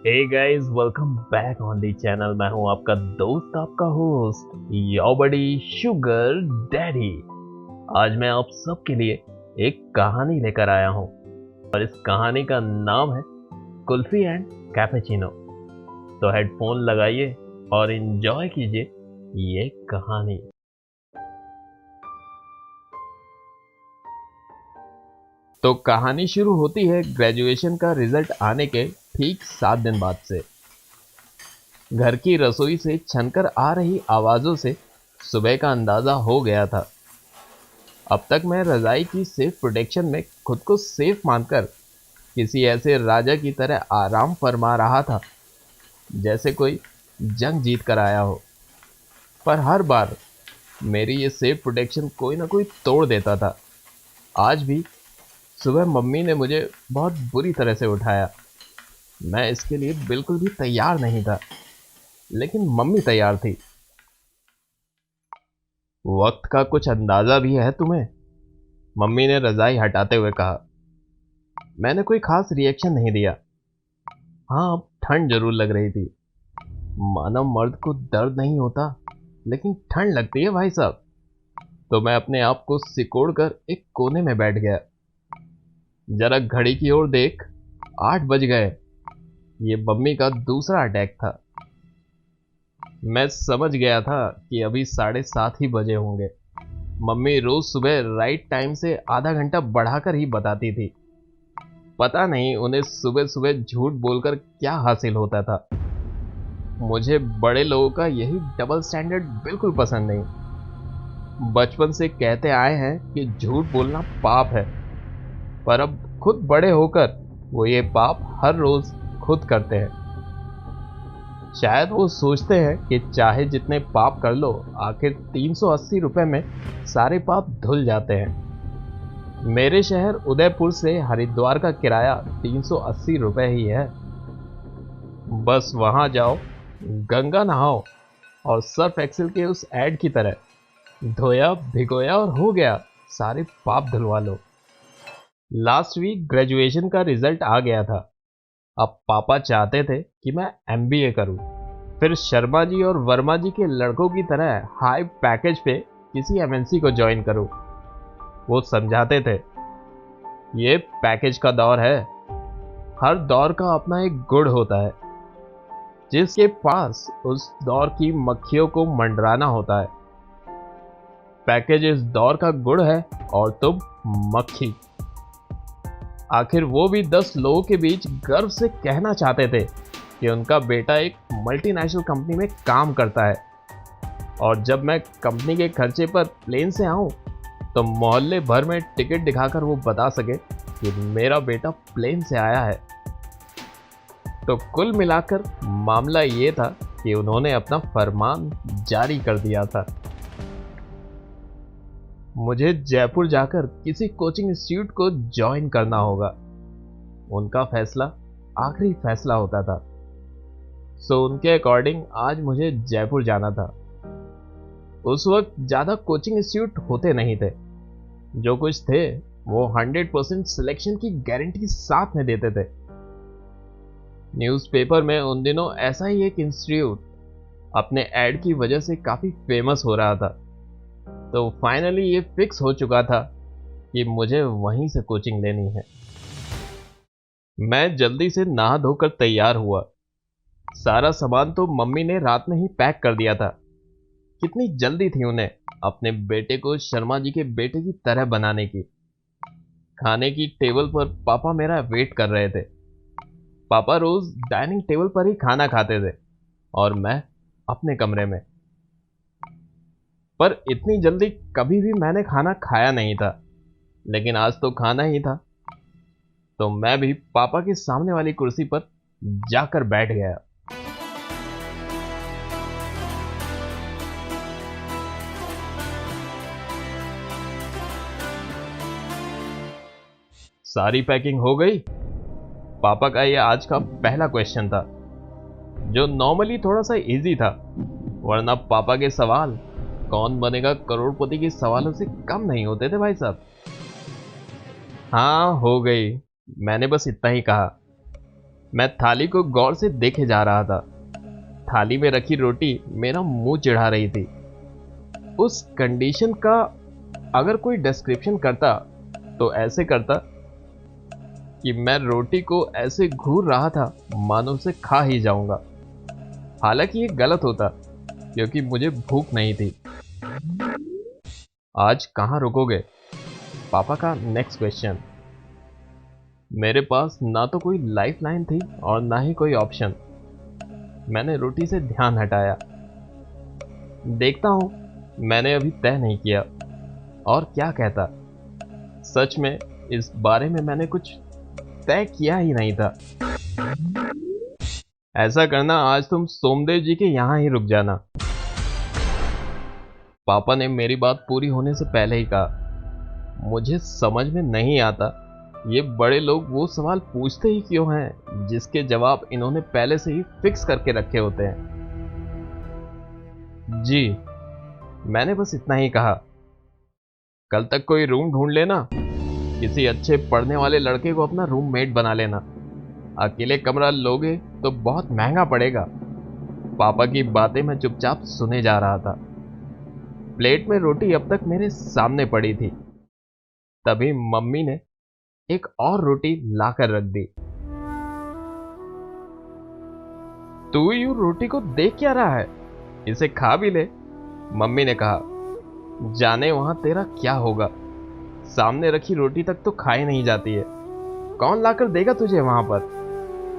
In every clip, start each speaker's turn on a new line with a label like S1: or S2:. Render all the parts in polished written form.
S1: Hey guys, welcome back on the channel. मैं हूं आपका दोस्त, आपका host your buddy sugar daddy. आज मैं आप सबके लिए एक कहानी लेकर आया हूं और इस कहानी का नाम है कुल्फी एंड कैपेचिनो। तो हेडफोन लगाइए और एंजॉय कीजिए ये कहानी। तो कहानी शुरू होती है ग्रेजुएशन का रिजल्ट आने के ठीक 7 दिन बाद से। घर की रसोई से छनकर आ रही आवाजों से सुबह का अंदाजा हो गया था। अब तक मैं रजाई की सेफ प्रोटेक्शन में खुद को सेफ मानकर किसी ऐसे राजा की तरह आराम फरमा रहा था जैसे कोई जंग जीत कर आया हो। पर हर बार मेरी ये सेफ प्रोटेक्शन कोई ना कोई तोड़ देता था। आज भी सुबह मम्मी ने मुझे बहुत बुरी तरह से उठाया। मैं इसके लिए बिल्कुल भी तैयार नहीं था, लेकिन मम्मी तैयार थी। वक्त का कुछ अंदाजा भी है तुम्हें? मम्मी ने रजाई हटाते हुए कहा। मैंने कोई खास रिएक्शन नहीं दिया। हाँ, ठंड जरूर लग रही थी। मानव मर्द को दर्द नहीं होता, लेकिन ठंड लगती है भाई साहब। तो मैं अपने आप को सिकोड़ कर एक कोने में बैठ गया। जरा घड़ी की ओर देख, 8 बज गए। ये मम्मी का दूसरा अटैक था। मैं समझ गया था कि अभी 7:30 ही बजे होंगे। मम्मी रोज सुबह राइट टाइम से आधा घंटा बढ़ाकर ही बताती थी। पता नहीं उन्हें सुबह सुबह झूठ बोलकर क्या हासिल होता था। मुझे बड़े लोगों का यही डबल स्टैंडर्ड बिल्कुल पसंद नहीं। बचपन से कहते आए हैं कि झूठ बोलना पाप है, पर अब खुद बड़े होकर वो ये पाप हर रोज खुद करते हैं। शायद वो सोचते हैं कि चाहे जितने पाप कर लो, आखिर 380 रुपए में सारे पाप धुल जाते हैं। मेरे शहर उदयपुर से हरिद्वार का किराया 380 रुपए ही है। बस वहां जाओ, गंगा नहाओ और सर्फ एक्सेल के उस ऐड की तरह धोया भिगोया और हो गया, सारे पाप धुलवा लो। लास्ट वीक ग्रेजुएशन का रिजल्ट आ गया था। अब पापा चाहते थे कि मैं एमबीए करूं, फिर शर्मा जी और वर्मा जी के लड़कों की तरह हाई पैकेज पे किसी एमएनसी को ज्वाइन करूं। वो समझाते थे, ये पैकेज का दौर है। हर दौर का अपना एक गुण होता है। जिसके पास उस दौर की मक्खियों को मंडराना होता है। पैकेज इस दौर का गुण है और तुम मक्खी। आखिर वो भी 10 लोगों के बीच गर्व से कहना चाहते थे कि उनका बेटा एक मल्टीनेशनल कंपनी में काम करता है। और जब मैं कंपनी के खर्चे पर प्लेन से आऊं, तो मोहल्ले भर में टिकट दिखाकर वो बता सके कि मेरा बेटा प्लेन से आया है। तो कुल मिलाकर मामला ये था कि उन्होंने अपना फरमान जारी कर दिया था। मुझे जयपुर जाकर किसी कोचिंग इंस्टीट्यूट को ज्वाइन करना होगा। उनका फैसला आखिरी फैसला होता था। सो उनके अकॉर्डिंग आज मुझे जयपुर जाना था। उस वक्त ज्यादा कोचिंग इंस्टीट्यूट होते नहीं थे। जो कुछ थे वो 100% सिलेक्शन की गारंटी साथ में देते थे। न्यूज़पेपर में उन दिनों ऐसा ही एक इंस्टीट्यूट अपने ऐड की वजह से काफी फेमस हो रहा था। तो फाइनली ये फिक्स हो चुका था कि मुझे वहीं से कोचिंग लेनी है। मैं जल्दी से नहा धोकर तैयार हुआ। सारा सामान तो मम्मी ने रात में ही पैक कर दिया था। कितनी जल्दी थी उन्हें अपने बेटे को शर्मा जी के बेटे की तरह बनाने की। खाने की टेबल पर पापा मेरा वेट कर रहे थे। पापा रोज डाइनिंग टेबल पर ही खाना खाते थे और मैं अपने कमरे में। पर इतनी जल्दी कभी भी मैंने खाना खाया नहीं था, लेकिन आज तो खाना ही था। तो मैं भी पापा के सामने वाली कुर्सी पर जाकर बैठ गया। सारी पैकिंग हो गई? पापा का यह आज का पहला क्वेश्चन था, जो नॉर्मली थोड़ा सा इजी था। वरना पापा के सवाल कौन बनेगा करोड़पति के सवालों से कम नहीं होते थे भाई साहब। हाँ, हो गई। मैंने बस इतना ही कहा। मैं थाली को गौर से देखे जा रहा था। थाली में रखी रोटी मेरा मुंह चिढ़ा रही थी। उस कंडीशन का अगर कोई डिस्क्रिप्शन करता तो ऐसे करता कि मैं रोटी को ऐसे घूर रहा था मानो उसे खा ही जाऊंगा। हालांकि ये गलत होता क्योंकि मुझे भूख नहीं थी। आज कहाँ रुकोगे? पापा का नेक्स्ट क्वेश्चन। मेरे पास ना तो कोई लाइफ लाइन थी और ना ही कोई ऑप्शन। मैंने रोटी से ध्यान हटाया। देखता हूं, मैंने अभी तय नहीं किया और क्या कहता। सच में इस बारे में मैंने कुछ तय किया ही नहीं था। ऐसा करना, आज तुम सोमदेव जी के यहां ही रुक जाना। पापा ने मेरी बात पूरी होने से पहले ही कहा। मुझे समझ में नहीं आता ये बड़े लोग वो सवाल पूछते ही क्यों हैं जिसके जवाब इन्होंने पहले से ही फिक्स करके रखे होते हैं। जी, मैंने बस इतना ही कहा। कल तक कोई रूम ढूंढ लेना। किसी अच्छे पढ़ने वाले लड़के को अपना रूममेट बना लेना। अकेले कमरा लोगे तो बहुत महंगा पड़ेगा। पापा की बातें मैं चुपचाप सुने जा रहा था। प्लेट में रोटी अब तक मेरे सामने पड़ी थी। तभी मम्मी ने एक और रोटी लाकर रख दी। तू यूं रोटी को देख क्या रहा है? इसे खा भी ले, मम्मी ने कहा। जाने वहां तेरा क्या होगा। सामने रखी रोटी तक तो खाई नहीं जाती है। कौन लाकर देगा तुझे वहां पर?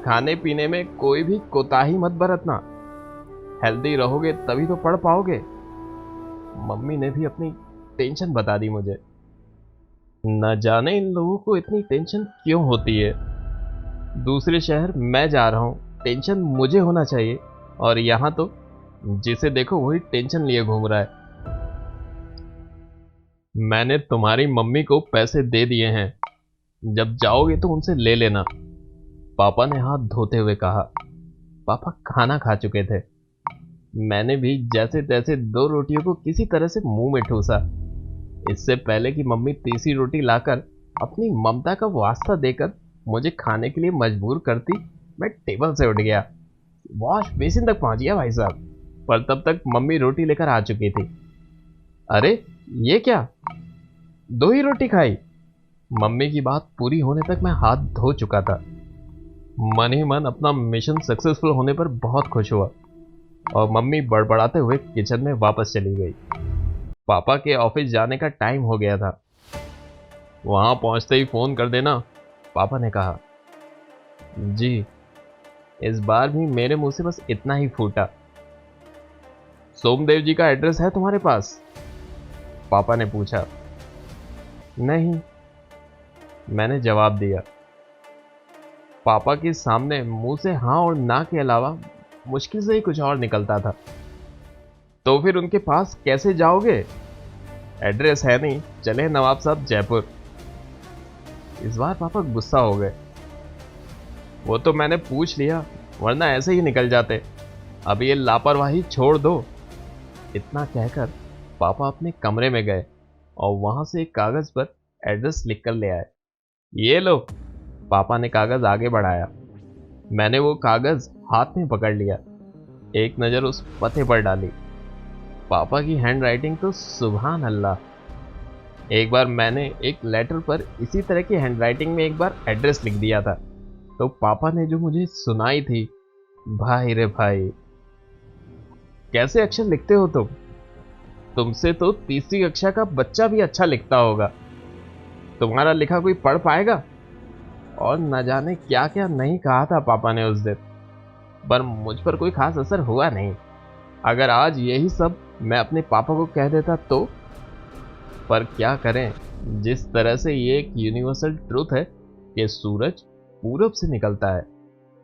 S1: खाने पीने में कोई भी कोताही मत बरतना। हेल्दी रहोगे तभी तो पढ़ पाओगे। मम्मी ने भी अपनी टेंशन बता दी मुझे। न जाने इन लोगों को इतनी टेंशन क्यों होती है। दूसरे शहर मैं जा रहा हूं, टेंशन मुझे होना चाहिए, और यहां तो जिसे देखो वही टेंशन लिए घूम रहा है। मैंने तुम्हारी मम्मी को पैसे दे दिए हैं, जब जाओगे तो उनसे ले लेना, पापा ने हाथ धोते हुए कहा। पापा खाना खा चुके थे। मैंने भी जैसे तैसे 2 रोटियों को किसी तरह से मुंह में ठूसा। इससे पहले कि मम्मी तीसरी रोटी लाकर अपनी ममता का वास्ता देकर मुझे खाने के लिए मजबूर करती, मैं टेबल से उठ गया। वॉश बेसिन तक पहुंच गया भाई साहब, पर तब तक मम्मी रोटी लेकर आ चुकी थी। अरे ये क्या, 2 ही रोटी खाई? मम्मी की बात पूरी होने तक मैं हाथ धो चुका था। मन ही मन अपना मिशन सक्सेसफुल होने पर बहुत खुश हुआ और मम्मी बड़बड़ाते हुए किचन में वापस चली गई। पापा के ऑफिस जाने का टाइम हो गया था। वहां पहुंचते ही फोन कर देना, पापा ने कहा। जी। इस बार भी मेरे मुंह से बस इतना ही फूटा। सोमदेव जी का एड्रेस है तुम्हारे पास? पापा ने पूछा। नहीं, मैंने जवाब दिया। पापा के सामने मुंह से हाँ और ना के अलावा मुश्किल से ही कुछ और निकलता था। तो फिर उनके पास कैसे जाओगे? एड्रेस है नहीं, चले नवाब साहब जयपुर। इस बार पापा गुस्सा हो गए। वो तो मैंने पूछ लिया, वरना ऐसे ही निकल जाते। अब ये लापरवाही छोड़ दो। इतना कहकर पापा अपने कमरे में गए और वहां से एक कागज पर एड्रेस लिखकर ले आए। ये लो, पापा ने कागज आगे बढ़ाया। मैंने वो कागज हाथ में पकड़ लिया, एक नजर उस पते पर डाली। पापा की हैंडराइटिंग तो सुभान अल्लाह। एक बार मैंने एक लेटर पर इसी तरह की हैंडराइटिंग में एक बार एड्रेस लिख दिया था, तो पापा ने जो मुझे सुनाई थी, भाई रे भाई, कैसे अक्षर लिखते हो तुम? तुमसे तो तीसरी कक्षा का बच्चा भी अच्छा लिखता होगा। तुम्हारा लिखा कोई पढ़ पाएगा? और न जाने क्या क्या नहीं कहा था पापा ने उस दिन, पर मुझ पर कोई खास असर हुआ नहीं। अगर आज यही सब मैं अपने पापा को कह देता तो? पर क्या करें, जिस तरह से ये एक यूनिवर्सल ट्रूथ है कि सूरज पूरब से निकलता है,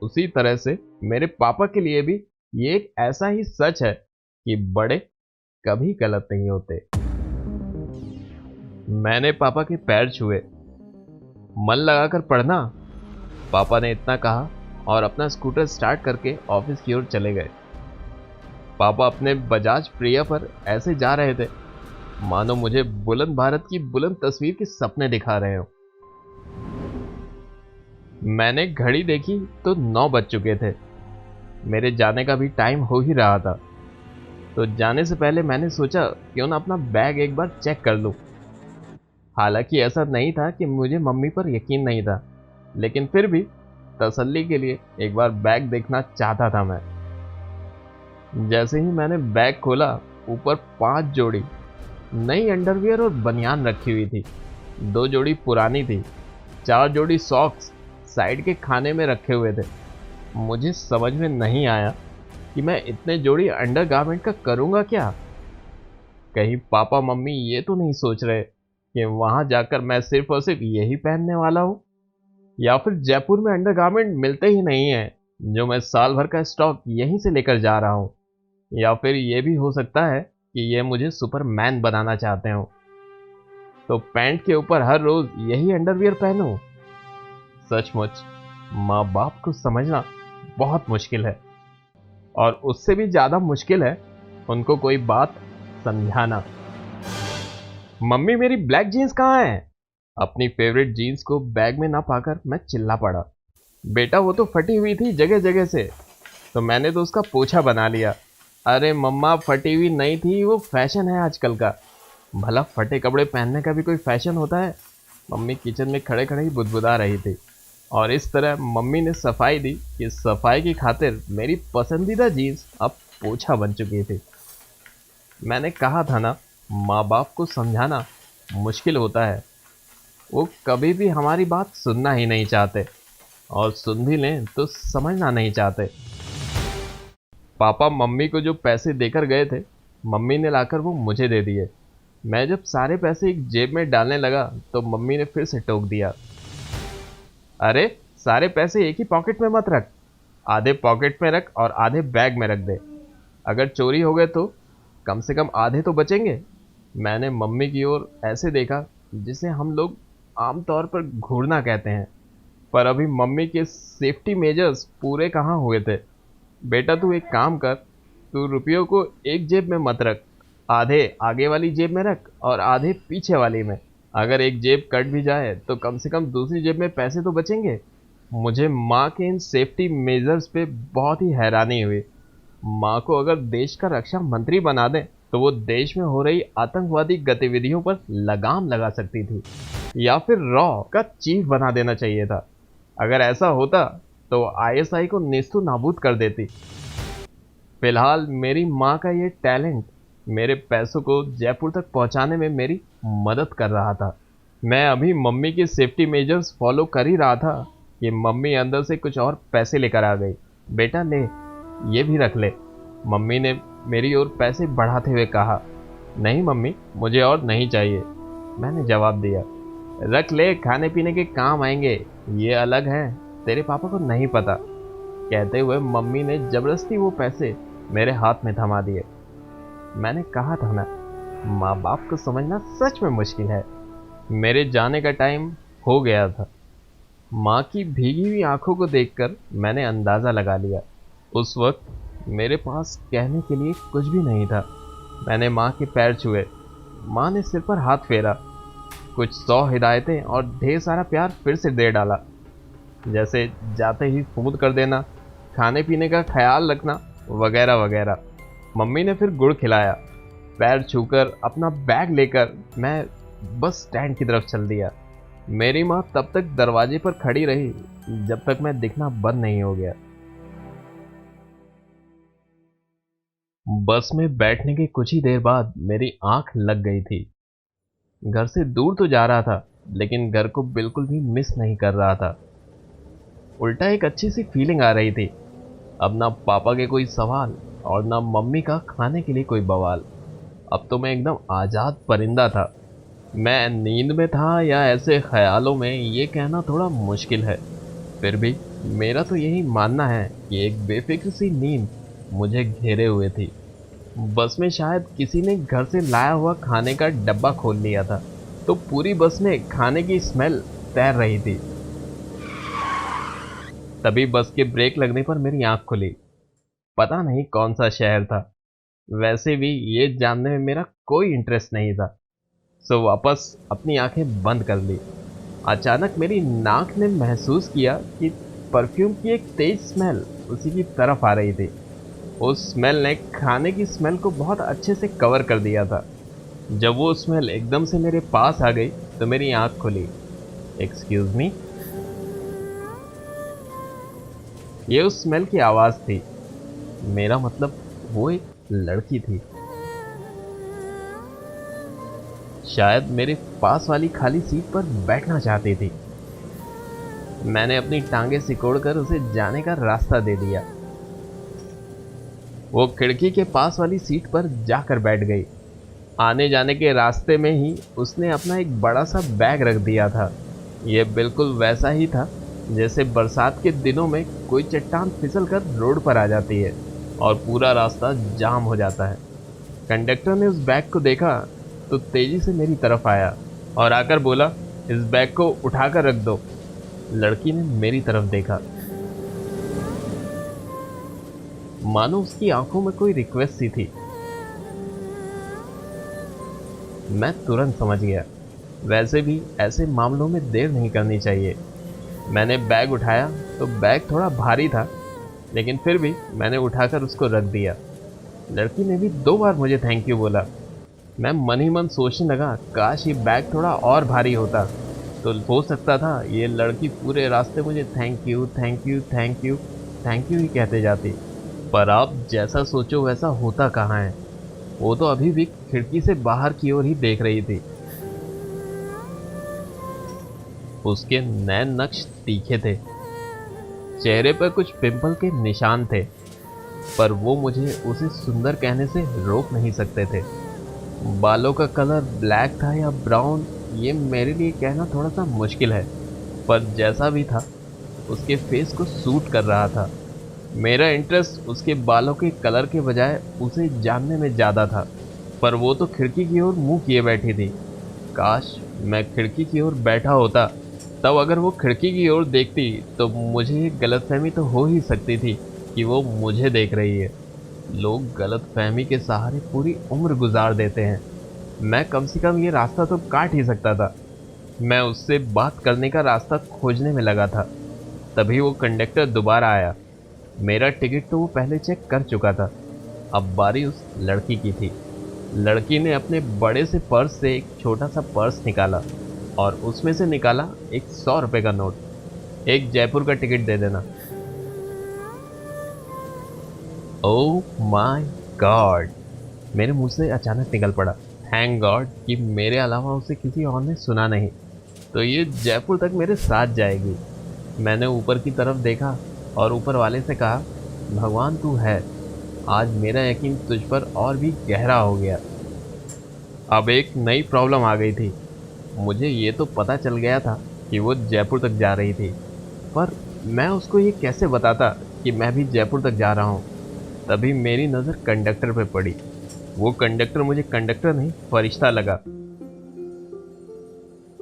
S1: उसी तरह से मेरे पापा के लिए भी ये एक ऐसा ही सच है कि बड़े कभी गलत नहीं होते। मैंने पापा के पैर छुए। मन लगाकर पढ़ना, पापा ने इतना कहा और अपना स्कूटर स्टार्ट करके ऑफिस की ओर चले गए। पापा अपने बजाज प्रिया पर ऐसे जा रहे थे मानो मुझे बुलंद भारत की बुलंद तस्वीर के सपने दिखा रहे हो। मैंने घड़ी देखी तो 9 बज चुके थे। मेरे जाने का भी टाइम हो ही रहा था। तो जाने से पहले मैंने सोचा क्यों ना अपना बैग एक बार चेक कर लूं। हालांकि ऐसा नहीं था कि मुझे मम्मी पर यकीन नहीं था, लेकिन फिर भी तसल्ली के लिए एक बार बैग देखना चाहता था मैं। जैसे ही मैंने बैग खोला, ऊपर 5 जोड़ी नई अंडरवियर और बनियान रखी हुई थी। 2 जोड़ी पुरानी थी। 4 जोड़ी सॉक्स साइड के खाने में रखे हुए थे। मुझे समझ में नहीं आया कि मैं इतने जोड़ी अंडरगारमेंट का करूंगा क्या। कहीं पापा मम्मी ये तो नहीं सोच रहे कि वहां जाकर मैं सिर्फ और सिर्फ यही पहनने वाला हूं, या फिर जयपुर में अंडरगारमेंट मिलते ही नहीं है जो मैं साल भर का स्टॉक यहीं से लेकर जा रहा हूं। या फिर ये भी हो सकता है कि ये मुझे सुपरमैन बनाना चाहते हो, तो पैंट के ऊपर हर रोज यही अंडरवियर पहनूं। सचमुच माँ बाप को समझना बहुत मुश्किल है, और उससे भी ज्यादा मुश्किल है उनको कोई बात समझाना। मम्मी मेरी ब्लैक जीन्स कहाँ है? अपनी फेवरेट जीन्स को बैग में ना पाकर मैं चिल्ला पड़ा। बेटा वो तो फटी हुई थी जगह जगह से, तो मैंने तो उसका पोछा बना लिया। अरे मम्मा फटी हुई नहीं थी, वो फैशन है आजकल का। भला फटे कपड़े पहनने का भी कोई फैशन होता है? मम्मी किचन में खड़े खड़े ही बुदबुदा रही थी, और इस तरह मम्मी ने सफाई दी कि सफाई की खातिर मेरी पसंदीदा जीन्स अब पोछा बन चुकी थी। मैंने कहा था ना, माँ बाप को समझाना मुश्किल होता है। वो कभी भी हमारी बात सुनना ही नहीं चाहते, और सुन भी लें तो समझना नहीं चाहते। पापा मम्मी को जो पैसे देकर गए थे, मम्मी ने लाकर वो मुझे दे दिए। मैं जब सारे पैसे एक जेब में डालने लगा तो मम्मी ने फिर से टोक दिया। अरे सारे पैसे एक ही पॉकेट में मत रख, आधे पॉकेट में रख और आधे बैग में रख दे। अगर चोरी हो गए तो कम से कम आधे तो बचेंगे। मैंने मम्मी की ओर ऐसे देखा जिसे हम लोग आमतौर पर घूरना कहते हैं, पर अभी मम्मी के सेफ्टी मेजर्स पूरे कहाँ हुए थे। बेटा तू एक काम कर, तू रुपयों को एक जेब में मत रख, आधे आगे वाली जेब में रख और आधे पीछे वाली में। अगर एक जेब कट भी जाए तो कम से कम दूसरी जेब में पैसे तो बचेंगे। मुझे माँ के इन सेफ्टी मेजर्स पे बहुत ही हैरानी हुई। माँ को अगर देश का रक्षा मंत्री बना दें तो वो देश में हो रही आतंकवादी गतिविधियों पर लगाम लगा सकती थी, या फिर रॉ का चीफ बना देना चाहिए था। अगर ऐसा होता तो आईएसआई को नेस्तु नाबूद कर देती। फिलहाल मेरी माँ का ये टैलेंट मेरे पैसों को जयपुर तक पहुंचाने में मेरी मदद कर रहा था। मैं अभी मम्मी के सेफ्टी मेजर्स फॉलो कर ही रहा था कि मम्मी अंदर से कुछ और पैसे लेकर आ गई। बेटा ले, ये भी रख ले। मम्मी ने मेरी ओर पैसे बढ़ाते हुए कहा। नहीं मम्मी, मुझे और नहीं चाहिए, मैंने जवाब दिया। रख ले, खाने पीने के काम आएंगे, ये अलग है, तेरे पापा को नहीं पता। कहते हुए मम्मी ने जबरदस्ती वो पैसे मेरे हाथ में थमा दिए। मैंने कहा था ना, माँ बाप को समझना सच में मुश्किल है। मेरे जाने का टाइम हो गया था। माँ की भीगी हुई आंखों को देखकर मैंने अंदाजा लगा लिया। उस वक्त मेरे पास कहने के लिए कुछ भी नहीं था। मैंने माँ के पैर छुए। माँ ने सिर पर हाथ फेरा, कुछ 100 हिदायतें और ढेर सारा प्यार फिर से दे डाला, जैसे जाते ही फोन कर देना, खाने पीने का ख्याल रखना, वगैरह वगैरह। मम्मी ने फिर गुड़ खिलाया। पैर छूकर अपना बैग लेकर मैं बस स्टैंड की तरफ चल दिया। मेरी माँ तब तक दरवाजे पर खड़ी रही जब तक मैं दिखना बंद नहीं हो गया। बस में बैठने के कुछ ही देर बाद मेरी आंख लग गई थी। घर से दूर तो जा रहा था, लेकिन घर को बिल्कुल भी मिस नहीं कर रहा था। उल्टा एक अच्छी सी फीलिंग आ रही थी। अब ना पापा के कोई सवाल और ना मम्मी का खाने के लिए कोई बवाल। अब तो मैं एकदम आजाद परिंदा था। मैं नींद में था या ऐसे ख्यालों में, ये कहना थोड़ा मुश्किल है। फिर भी मेरा तो यही मानना है कि एक बेफिक्र सी नींद मुझे घेरे हुए थी। बस में शायद किसी ने घर से लाया हुआ खाने का डब्बा खोल लिया था, तो पूरी बस में खाने की स्मेल तैर रही थी। तभी बस के ब्रेक लगने पर मेरी आंख खुली। पता नहीं कौन सा शहर था। वैसे भी ये जानने में मेरा कोई इंटरेस्ट नहीं था, सो वापस अपनी आंखें बंद कर ली। अचानक मेरी नाक ने महसूस किया कि परफ्यूम की एक तेज स्मेल उसी की तरफ आ रही थी। उस स्मेल ने खाने की स्मेल को बहुत अच्छे से कवर कर दिया था। जब वो स्मेल एकदम से मेरे पास आ गई तो मेरी आंख खुली। एक्सक्यूज मी, ये उस स्मेल की आवाज़ थी। मेरा मतलब वो एक लड़की थी, शायद मेरे पास वाली खाली सीट पर बैठना चाहती थी। मैंने अपनी टांगे सिकोड़कर उसे जाने का रास्ता दे दिया। वो खिड़की के पास वाली सीट पर जाकर बैठ गई। आने जाने के रास्ते में ही उसने अपना एक बड़ा सा बैग रख दिया था। ये बिल्कुल वैसा ही था जैसे बरसात के दिनों में कोई चट्टान फिसल कर रोड पर आ जाती है और पूरा रास्ता जाम हो जाता है। कंडक्टर ने उस बैग को देखा तो तेजी से मेरी तरफ आया और आकर बोला, इस बैग को उठाकर रख दो। लड़की ने मेरी तरफ देखा, मानो उसकी आंखों में कोई रिक्वेस्ट सी थी। मैं तुरंत समझ गया, वैसे भी ऐसे मामलों में देर नहीं करनी चाहिए। मैंने बैग उठाया तो बैग थोड़ा भारी था, लेकिन फिर भी मैंने उठाकर उसको रख दिया। लड़की ने भी 2 बार मुझे थैंक यू बोला। मैं मन ही मन सोचने लगा, काश ये बैग थोड़ा और भारी होता तो हो सकता था ये लड़की पूरे रास्ते मुझे thank you thank you thank you thank you ही कहते जाती। पर आप जैसा सोचो वैसा होता कहाँ है। वो तो अभी भी खिड़की से बाहर की ओर ही देख रही थी। उसके नैन नक्श तीखे थे, चेहरे पर कुछ पिंपल के निशान थे, पर वो मुझे उसे सुंदर कहने से रोक नहीं सकते थे। बालों का कलर ब्लैक था या ब्राउन, ये मेरे लिए कहना थोड़ा सा मुश्किल है, पर जैसा भी था उसके फेस को सूट कर रहा था। मेरा इंटरेस्ट उसके बालों के कलर के बजाय उसे जानने में ज़्यादा था। पर वो तो खिड़की की ओर मुंह किए बैठी थी। काश मैं खिड़की की ओर बैठा होता, तब अगर वो खिड़की की ओर देखती तो मुझे ये गलतफहमी तो हो ही सकती थी कि वो मुझे देख रही है। लोग गलतफहमी के सहारे पूरी उम्र गुजार देते हैं। मैं कम से कम ये रास्ता तो काट ही सकता था। मैं उससे बात करने का रास्ता खोजने में लगा था। तभी वो कंडक्टर दोबारा आया। मेरा टिकट तो वो पहले चेक कर चुका था। अब बारी उस लड़की की थी। लड़की ने अपने बड़े से पर्स से एक छोटा सा पर्स निकाला और उसमें से निकाला एक 100 रुपये का नोट। एक जयपुर का टिकट दे देना। ओह माय गॉड, मेरे मुंह से अचानक निकल पड़ा। थैंक गॉड कि मेरे अलावा उसे किसी और ने सुना नहीं, तो ये जयपुर तक मेरे साथ जाएगी। मैंने ऊपर की तरफ देखा और ऊपर वाले से कहा, भगवान तू है, आज मेरा यकीन तुझ पर और भी गहरा हो गया। अब एक नई प्रॉब्लम आ गई थी। मुझे ये तो पता चल गया था कि वो जयपुर तक जा रही थी, पर मैं उसको ये कैसे बताता कि मैं भी जयपुर तक जा रहा हूँ। तभी मेरी नज़र कंडक्टर पे पड़ी। वो कंडक्टर मुझे कंडक्टर नहीं फरिश्ता लगा।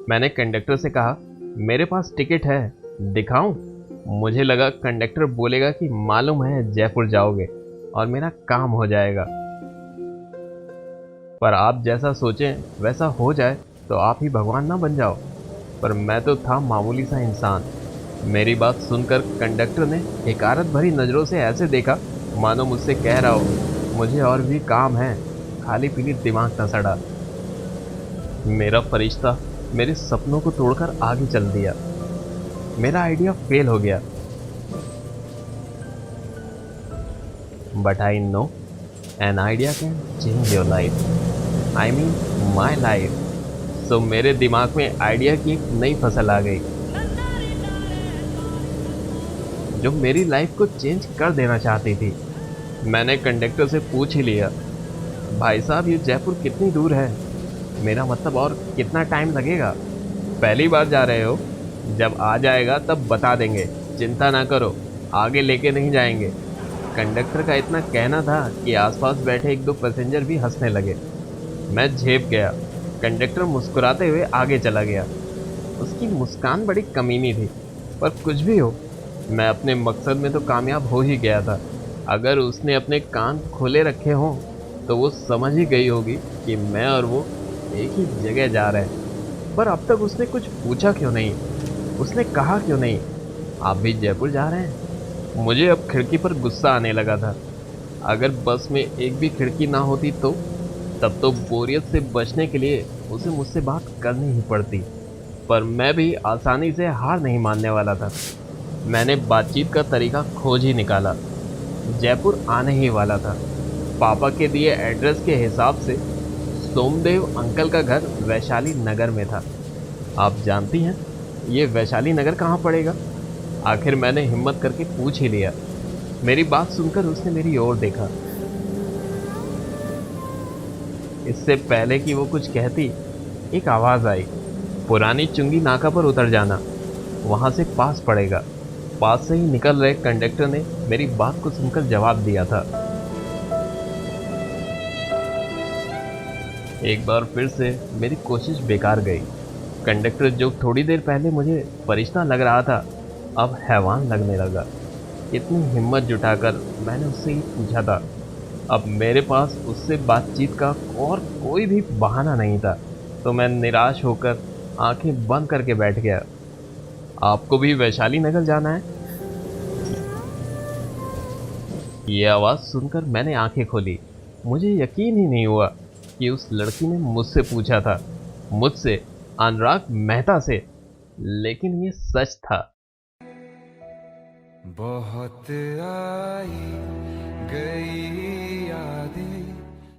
S1: मैंने कंडक्टर से कहा, मेरे पास टिकट है, दिखाऊं? मुझे लगा कंडक्टर बोलेगा कि मालूम है जयपुर जाओगे और मेरा काम हो जाएगा। पर आप जैसा सोचें वैसा हो जाए तो आप ही भगवान ना बन जाओ। पर मैं तो था मामूली सा इंसान। मेरी बात सुनकर कंडक्टर ने हकारत भरी नज़रों से ऐसे देखा मानो मुझसे कह रहा हो, मुझे और भी काम है, खाली पीली दिमाग न सड़ा। मेरा फरिश्ता मेरे सपनों को तोड़कर आगे चल दिया। मेरा आइडिया फेल हो गया। But I know an idea can change your life, I mean my life. So मेरे दिमाग में आइडिया की एक नई फसल आ गई जो मेरी लाइफ को चेंज कर देना चाहती थी। मैंने कंडक्टर से पूछ ही लिया, भाई साहब ये जयपुर कितनी दूर है? मेरा मतलब और कितना टाइम लगेगा? पहली बार जा रहे हो? जब आ जाएगा तब बता देंगे, चिंता ना करो, आगे लेके नहीं जाएंगे। कंडक्टर का इतना कहना था कि आसपास बैठे 1-2 पैसेंजर भी हंसने लगे। मैं झेप गया। कंडक्टर मुस्कुराते हुए आगे चला गया। उसकी मुस्कान बड़ी कमीनी थी, पर कुछ भी हो, मैं अपने मकसद में तो कामयाब हो ही गया था। अगर उसने अपने कान खोले रखे हों तो वो समझ ही गई होगी कि मैं और वो एक ही जगह जा रहे हैं। पर अब तक उसने कुछ पूछा क्यों नहीं? उसने कहा क्यों नहीं, आप भी जयपुर जा रहे हैं? मुझे अब खिड़की पर गुस्सा आने लगा था। अगर बस में एक भी खिड़की ना होती तो तब तो बोरियत से बचने के लिए उसे मुझसे बात करनी ही पड़ती। पर मैं भी आसानी से हार नहीं मानने वाला था। मैंने बातचीत का तरीका खोज ही निकाला। जयपुर आने ही वाला था। पापा के दिए एड्रेस के हिसाब से सोमदेव अंकल का घर वैशाली नगर में था। आप जानती हैं ये वैशाली नगर कहाँ पड़ेगा? आखिर मैंने हिम्मत करके पूछ ही लिया। मेरी बात सुनकर उसने मेरी ओर देखा। इससे पहले कि वो कुछ कहती, एक आवाज आई, पुरानी चुंगी नाका पर उतर जाना, वहां से पास पड़ेगा। पास से ही निकल रहे कंडक्टर ने मेरी बात को सुनकर जवाब दिया था। एक बार फिर से मेरी कोशिश बेकार गई। कंडक्टर जो थोड़ी देर पहले मुझे फरिश्ता लग रहा था, अब हैवान लगने लगा। इतनी हिम्मत जुटाकर मैंने उससे ही पूछा था। अब मेरे पास उससे बातचीत का और कोई भी बहाना नहीं था, तो मैं निराश होकर आंखें बंद करके बैठ गया। आपको भी वैशाली नगर जाना है? ये आवाज़ सुनकर मैंने आंखें खोली। मुझे यकीन ही नहीं हुआ कि उस लड़की ने मुझसे पूछा था, मुझसे, अनुराग मेहता से। लेकिन ये सच था।
S2: बहुत आई गई